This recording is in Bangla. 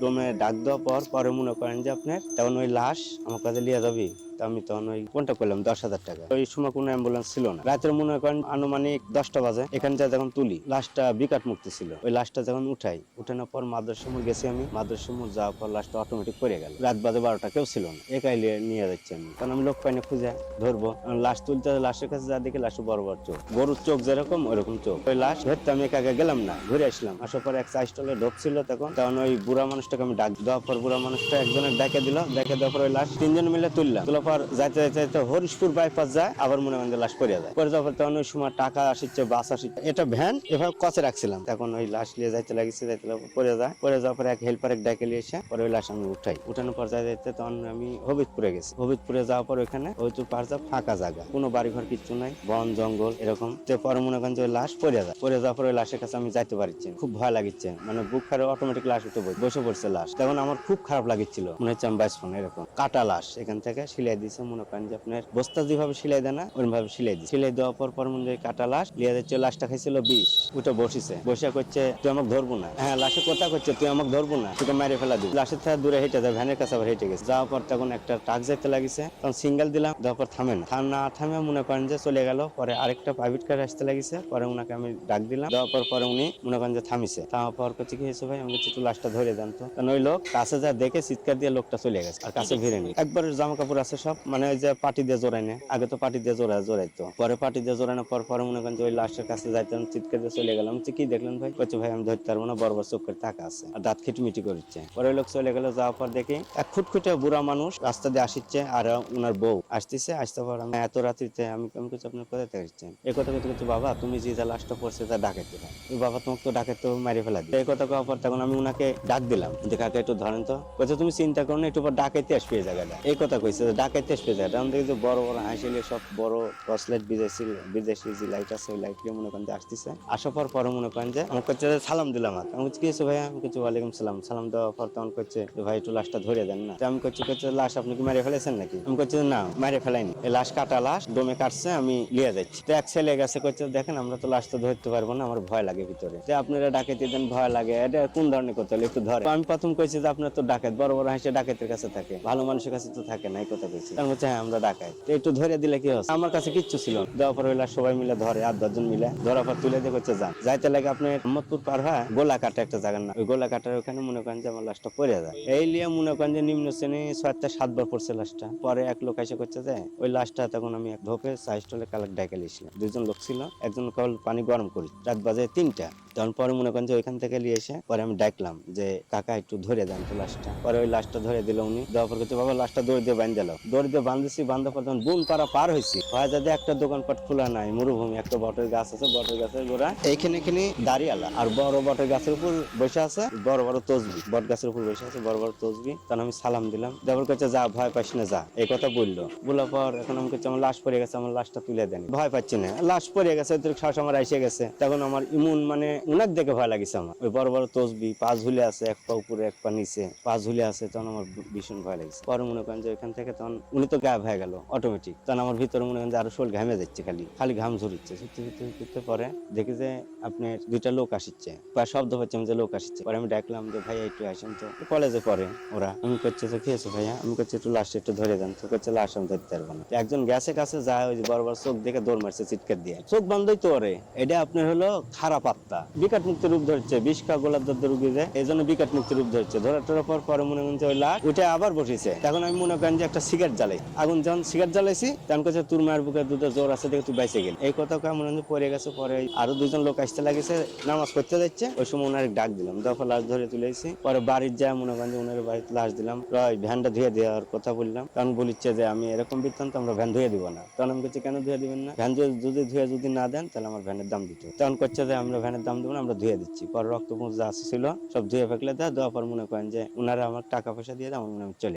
রুমে ডাক দেওয়ার পরে মনে করেন যে আপনার তখন ওই লাশ আমার কাছে নিয়ে যাবি। আমি তখন ওই কোনটা করলাম 10,000 টাকা। ওই সময় কোনো অ্যাম্বুলেন্স ছিল না। রাতের মনে করেন আনুমানিক 10টা বাজে এখান থেকে যখন তুলি লাশটা বিকাট মুক্তি ছিল, ওই লাশটা যখন উঠানোর পর মাদ্রাসার মোড় গেছি আমি। মাদ্রাসার মোড় যাওয়ার পর লাশটা অটোমেটিক পড়ে গেল। রাত বাজে 12টা, কেউ ছিল না, একাই নিয়ে যাচ্ছি আমি। কারণ আমি লোক পাইনি খুঁজে ধরবো। লাশ তুলতে লাশের কাছে যা দেখি লাশে বড় বড় চোখ, গরুর চোখ যেরকম ওইরকম চোখ। ওই লাশ ধরতে আমি একা গেলাম না, ঘুরে আসলাম। আসার পর এক চা স্টলে ঢোকছিল তখন ওই বুড়া মানুষটাকে আমি ডাক দেওয়ার পর বুড়া মানুষটা একজনের ডেকে দিল। ডেকে দেওয়ার পর ওই লাশ তিনজন মিলে তুললাম। তোলার পর যাইতে যাইতে হরিশপুর বাইপাস যায়, আবার মনে করেন লাশ পড়ে যায়। পরে যাওয়ার পর তখন ওই সময় টাকা আসছে, বাস আসছে, এটা ভ্যান এভাবে কচে রাখছিলাম। তখন ওই লাশ নিয়ে যাইতে লাগিয়েছে, পরে যাওয়ার পর এক হেল্পার ডেকে নিয়ে এসে পরে ওই লাশ আমি উঠানোর পর যাইতে তখন আমি হবিবপুরে গেছি। হবিবপুরে যাওয়ার পর ওইখানে হবিবপুর পার যা ফাঁকা জায়গা, কোনো বাড়িঘর কিচ্ছু নাই, বন জঙ্গল এরকম। পরে মনে করেন যে ওই লাশ পড়ে যাওয়ার পর ওই লাশের কাছে আমি যাইতে পারছি, খুব ভয় লাগিচ্ছে। মানে বুক ফারে অটোমেটিক লাশ উঠে বসে পড়ছে লাশ। তখন আমার খুব খারাপ লাগিচ্ছিল, মনে হচ্ছে আমি বাইসফোন এরকম কাটা লাশ। এখান থেকে সিলাই দিয়েছে, মনে করেন যে আপনার বস্তা যেভাবে সিলাই দেয় না ওইভাবে সিলাই দিই। সিলাই দেওয়ার পর মনে হয় কাটা লাশ লিয়ে যাচ্ছে। লাশটা খাইছিল বিষ, উঠে বসিছে, বসে করছে তুই আমাকে ধরবো না। হ্যাঁ, লাশে কথা করছে তুই আমাকে ধরবো না, তোকে মেরে ফেলা দিবি। লাশের থেকে দূরে হেঁটে যায়, ভ্যানের কাছে আবার হেঁটে গেছে। যাওয়ার পর তখন একটা ট্রাক যাইতে লাগিছে, তখন সিঙ্গেল দিলাম, দেওয়ার পর থামে না থামে মনে করেন যে চলে গেল। পরে আরেকটা প্রাইভেট কার আসতে লাগিছে, পরে ওনাকে আমি ডাক দিলাম। দেওয়ার পরে উনি মনে করেন যে থামিছে। তারপর করছে কি হয়েছে ভাই, আমি বলছি একটু লাশটা ধরে দেন তো। কারণ ওই লোক কাছে যা দেখে চিৎকার দিয়ে লোকটা চলে গেছে, আর কাছে ভিড়েনি। একবার জামা কাপড় আছে সব, মানে ওই যে পাটি দিয়ে জোড়াই না, আগে তো পাটি দিয়ে জোড়াইতো, পরে পাটি দিয়ে জোড়ানোর পরে মনে করেন যে ওই লাশের কাছে যাইতে চিৎকার দিয়ে চলে গেলাম। কি দেখলেন ভাই? বলছে ভাই আমি ধরতে পারবো না, বড় বড় চোখ করে টাকা আছে আর দাঁত খিটমিটি করছে। পরে ওই লোক চলে গেল। যাওয়ার পর দেখি এক খুটখুটে বুড়া মানুষ রাস্তা দিয়ে আসছে, আর ওনার বউ আসতে পর আমি এত রাত্রিতে আমি কিছু আপনার কোথায় থেকে আসছেন এই কথা কথা করছি, বাবা তুমি যে যা লাশটা পড়ছে তা ডাকাইতে হয়, ওই বাবা তোমাকে তো ডাকাইতে মারি ফেলা দিই। এই কথা কওয়ার পর তখন আমি উনাকে ডাক দিলাম যে কাকে একটু ধরেন তো। বলছে তুমি চিন্তা করো না, একটু পর ডাকাইতে আসবে এই জায়গাটা। এই কথা কইছে ডাকাইতে আসবে জায়গাটা। আমি দেখি যে বড় বড় হাসিলে সব বড় টর্চ লাইট, বিদেশি যে লাইট আছে ওই লাইট মনে করেন যে আসতেছে। আসার পরে মনে করেন যে আমার কাছে সালাম দিলাম। আমি বলছি কি হয়েছে ভাইয়া? আমি কিছু ওয়ালাইকুম সালাম। সালাম দেওয়ার পর তখন করছে ভাই একটু লাশটা ধরে দেন না। আমি করছি লাশ আপনি কি মেরে ফেলেছেন নাকি? আমি করছি না মেরে ফেলাইনি, এই লাশ কাটা লাশ, দমে কাটছে, আমি লিয়ে যাচ্ছি। তো এক ছেলে গেছে করছে দেখেন আমরা তো লাশ তো ধরতে পারবো না, আমার ভয় লাগে ভিতরে। যে আপনারা ডাকাতি দেন ভয় লাগে, এটা কোন ধরনের কথা হলো একটু ধরে। আমি প্রথম কইছি যে আপনার তো ডাকাত, বড় বড় হাসি ডাকাতের কাছে থাকে, ভালো মানুষের কাছে তো থাকে না, এই কথা কইছি। আমি বলছি হ্যাঁ আমরা ডাকাত, একটু ধরে দিলে কি হচ্ছে? আমার কাছে কিচ্ছু ছিল না। দেওয়ার পর ওই লাশ সবাই মিলে ধরে, 8-10 জন মিলে ধরার পর তুলে দিয়ে করছে যান। যাইতে লাগে আপনার মোহাম্মদপুর পার হয় গোলা কাটা একটা জায়গার না, ওই গোলা কাটার ওখানে মনে করেন যে আমার লাশটা পড়ে যায়। এই লিয়ে মনে করেন যে নিম্ন শ্রেণী 6-7 বার পড়ছে লাশটা। পরে এক লোক এসে করছে যে ওই লাশটা তখন আমি এক ধোপে সাইস্টলে কালেক ডাইকে লিয়েছিলাম। 2 জন লোক ছিল, একজন কল পানি গরম করি, রাত বাজে 3টা। তখন পরে মনে করেন যে ওইখান থেকে নিয়ে এসে পরে আমি ডাকলাম যে কাকা একটু ধরে দেন তো লাশটা। পরে ওই লাশটা ধরে দিল উনি। দেওয়ার পর কিছু বাবা লাশটা দৌড় দিয়ে বান্ধ দিল। দৌড় দিয়ে বান্ধেছি, বান্ধার পর তখন বুন পাড়া পার হয়েছি, হয় যাতে একটা দোকানপাট খোলা নাই, মরুভূমি, একটা বটের গাছ আছে, বটের গাছের গোড়া এইখানে দাঁড়িয়ালা, আর বড় বটের গাছের উপর বসে আছে বড় বড় তসবি, বট গাছের উপর বসে আছে বড় বড় তসবি। তখন আমি সালাম দিলাম। দেওয়ার কাছে যা ভয় পাইস না যা, এই কথা বললো। বলার পর এখন আমি কাছে আমার লাশ পড়ে গেছে, আমার লাশটা তুলে দেন, ভয় পাচ্ছি না, লাশ পড়ে গেছে, শ্বাস আমার এসে গেছে। তখন আমার ইমুন মানে উনাক দেখে ভয় লাগিছে আমার। ওই বড় বড় তসবি, পা ঝুলে আছে, এক পা উপরে এক পা নিচে, পা ঝুলে আছে, তখন আমার ভীষণ ভয় লাগিছে। পরে মনে করেন যে ওইখান থেকে তখন উনি তো গায়েব হয়ে গেল অটোমেটিক। তখন আমার ভিতরে মনে করেন যে আরো শরীর ঘামে যাচ্ছে, খালি ঘাম ঝরছে। ছুটতে পরে দেখি যে আপনার 2টা লোক আসছে, প্রায় শব্দ হচ্ছে যে লোক আসছে। পরে আমি ডাকলাম যে ভাইয়া একটু আসেন তো, কলেজে পড়ে ওরা। আমি করছে তো কি আছে ভাইয়া? আমি করছি একটু লাশ একটু ধরে দেন তো। করছে লাশ আমি ধরতে পারবো না। একজন গ্যাসে কাছে যায়, ওই বড় বড় চোখ দেখে দৌড় মারছে চিৎকার দিয়ে, চোখ বন্ধই তো ওরে। এটা আপনার হলো খারাপ আত্মা, বিকাট মুক্তি রূপ ধরছে, বিষ খা গোলাপ দত্ত রুগী যে এই জন্য বিকাট মুক্তি রূপ ধরছে। ধরার পরে মনে করেন যে ওই লাশ উঠে আবার বসেছে। তখন আমি মনে করেন যে একটা সিগারেট জ্বালাই, আগুন যখন সিগারেট জ্বালাইছি তখন কাছে তোর মায়ের বুকে দুটো জোর আছে দেখে তুই বাইসে গেল, এই কথা মনে হয় পড়ে গেছে। পরে আরো 2 জন লোক আসতে লাগেছে, নামাজ পড়তে যাচ্ছে, ওই সময় ওনার ডাক দিলাম। দফা লাশ ধরে তুলেছি। পরে বাড়ির যায় মনে করেন যে ওনার বাড়িতে লাশ দিলাম, ভ্যানটা ধুয়ে দেওয়ার কথা বললাম। কারণ বলিচ্ছে যে আমি এরকম বৃত্তান্ত, আমরা ভ্যান ধুয়ে দিব না। তখন আমি বলছি কেন ধুয়ে দিবেন না? ভ্যান যদি না দেন তাহলে আমার ভ্যানের দাম দিতে। তখন করছে যে আমরা ভ্যানের দাম দেবো না, আমরা ধুয়ে দিচ্ছি। পরে রক্তপুঞ্জ যা ছিল সব ধুয়ে ফেকলে দেওয়ার পর মনে করেন যে ওনারা আমার টাকা পয়সা দিয়ে দেয়, আমার চলে